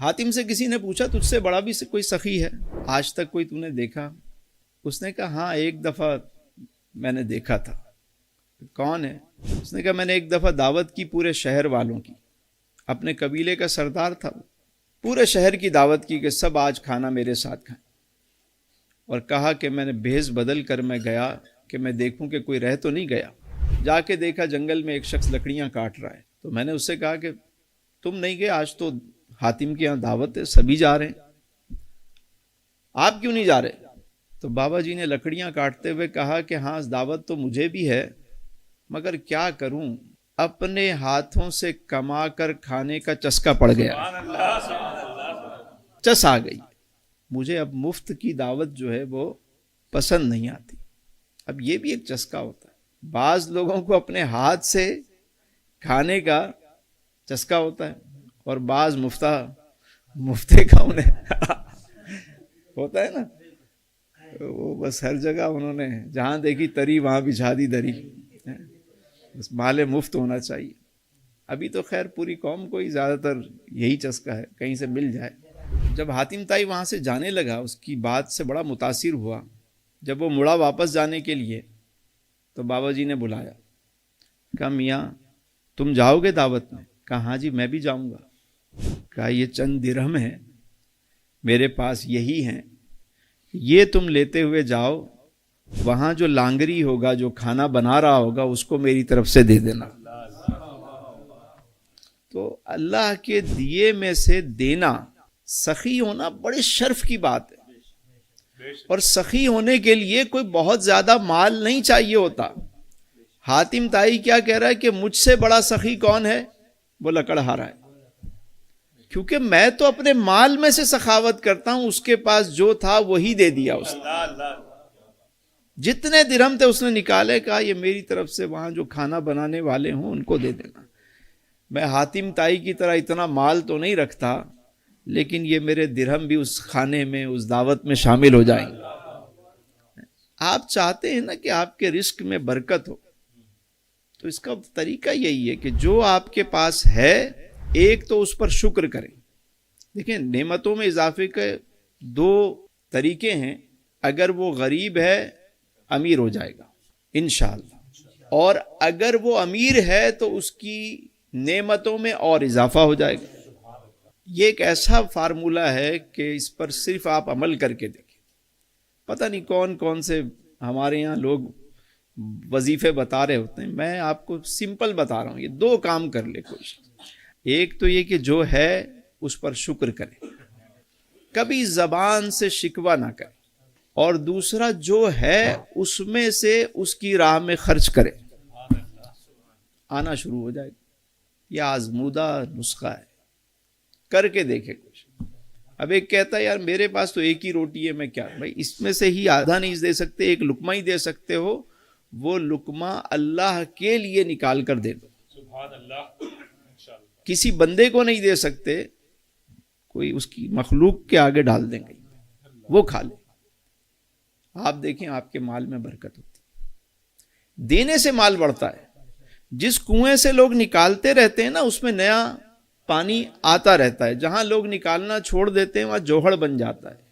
حاتم سے کسی نے پوچھا تجھ سے بڑا بھی کوئی سخی ہے آج تک کوئی تو نے دیکھا؟ اس نے کہا ہاں ایک دفعہ میں نے دیکھا تھا۔ کون ہے؟ اس نے کہا میں نے ایک دفعہ دعوت کی پورے شہر والوں کی، اپنے قبیلے کا سردار تھا، پورے شہر کی دعوت کی کہ سب آج کھانا میرے ساتھ کھائیں، اور کہا کہ میں نے بھیس بدل کر میں گیا کہ میں دیکھوں کہ کوئی رہ تو نہیں گیا۔ جا کے دیکھا جنگل میں ایک شخص لکڑیاں کاٹ رہا ہے، تو میں نے اس سے کہا کہ تم نہیں گئے، آج تو حاتم کے یہاں دعوت ہے، سبھی جا رہے ہیں، آپ کیوں نہیں جا رہے؟ تو بابا جی نے لکڑیاں کاٹتے ہوئے کہا کہ ہاں دعوت تو مجھے بھی ہے، مگر کیا کروں، اپنے ہاتھوں سے کما کر کھانے کا چسکا پڑ گیا، چس آ گئی، مجھے اب مفت کی دعوت جو ہے وہ پسند نہیں آتی۔ اب یہ بھی ایک چسکا ہوتا ہے، بعض لوگوں کو اپنے ہاتھ سے کھانے کا چسکا ہوتا ہے، اور بعض مفتے کا انہیں ہوتا ہے نا، وہ بس ہر جگہ انہوں نے جہاں دیکھی تری وہاں بچھا دی دری، بس مال مفت ہونا چاہیے۔ ابھی تو خیر پوری قوم کو ہی زیادہ تر یہی چسکا ہے، کہیں سے مل جائے۔ جب حاتم طائی وہاں سے جانے لگا، اس کی بات سے بڑا متاثر ہوا، جب وہ مڑا واپس جانے کے لیے تو بابا جی نے بلایا، کہا میاں تم جاؤ گے دعوت میں؟ کہا ہاں جی میں بھی جاؤں گا۔ کہا یہ چند درہم ہیں میرے پاس، یہی ہیں، یہ تم لیتے ہوئے جاؤ، وہاں جو لانگری ہوگا، جو کھانا بنا رہا ہوگا، اس کو میری طرف سے دے دینا۔ تو اللہ کے دیے میں سے دینا، سخی ہونا بڑے شرف کی بات ہے، اور سخی ہونے کے لیے کوئی بہت زیادہ مال نہیں چاہیے ہوتا۔ حاتم طائی کیا کہہ رہا ہے کہ مجھ سے بڑا سخی کون ہے؟ وہ لکڑہارا ہے، کیونکہ میں تو اپنے مال میں سے سخاوت کرتا ہوں، اس کے پاس جو تھا وہی دے دیا اس نے، جتنے درہم تھے اس نے نکالے، کہا یہ میری طرف سے وہاں جو کھانا بنانے والے ہوں ان کو دے دینا۔ میں حاتم طائی کی طرح اتنا مال تو نہیں رکھتا، لیکن یہ میرے درہم بھی اس کھانے میں، اس دعوت میں شامل ہو جائیں گے۔ آپ چاہتے ہیں نا کہ آپ کے رزق میں برکت ہو، تو اس کا طریقہ یہی ہے کہ جو آپ کے پاس ہے ایک تو اس پر شکر کریں۔ دیکھیں نعمتوں میں اضافے کے دو طریقے ہیں، اگر وہ غریب ہے امیر ہو جائے گا انشاءاللہ، اور اگر وہ امیر ہے تو اس کی نعمتوں میں اور اضافہ ہو جائے گا۔ یہ ایک ایسا فارمولہ ہے کہ اس پر صرف آپ عمل کر کے دیکھیں۔ پتہ نہیں کون کون سے ہمارے یہاں لوگ وظیفے بتا رہے ہوتے ہیں، میں آپ کو سمپل بتا رہا ہوں، یہ دو کام کر لے کوئی شخص۔ ایک تو یہ کہ جو ہے اس پر شکر کرے، کبھی زبان سے شکوہ نہ کرے، اور دوسرا جو ہے اس میں سے اس کی راہ میں خرچ کرے، آنا شروع ہو جائے گا۔ یہ آزمودہ نسخہ ہے، کر کے دیکھے کچھ۔ اب ایک کہتا ہے یار میرے پاس تو ایک ہی روٹی ہے، میں کیا، بھائی اس میں سے ہی آدھا نہیں دے سکتے، ایک لقمہ ہی دے سکتے ہو، وہ لقمہ اللہ کے لیے نکال کر دے دو۔ سبحان اللہ، کسی بندے کو نہیں دے سکتے، کوئی اس کی مخلوق کے آگے ڈال دیں گے، وہ کھا لے۔ آپ دیکھیں آپ کے مال میں برکت ہوتی، دینے سے مال بڑھتا ہے۔ جس کنویں سے لوگ نکالتے رہتے ہیں نا، اس میں نیا پانی آتا رہتا ہے، جہاں لوگ نکالنا چھوڑ دیتے ہیں وہاں جوہڑ بن جاتا ہے۔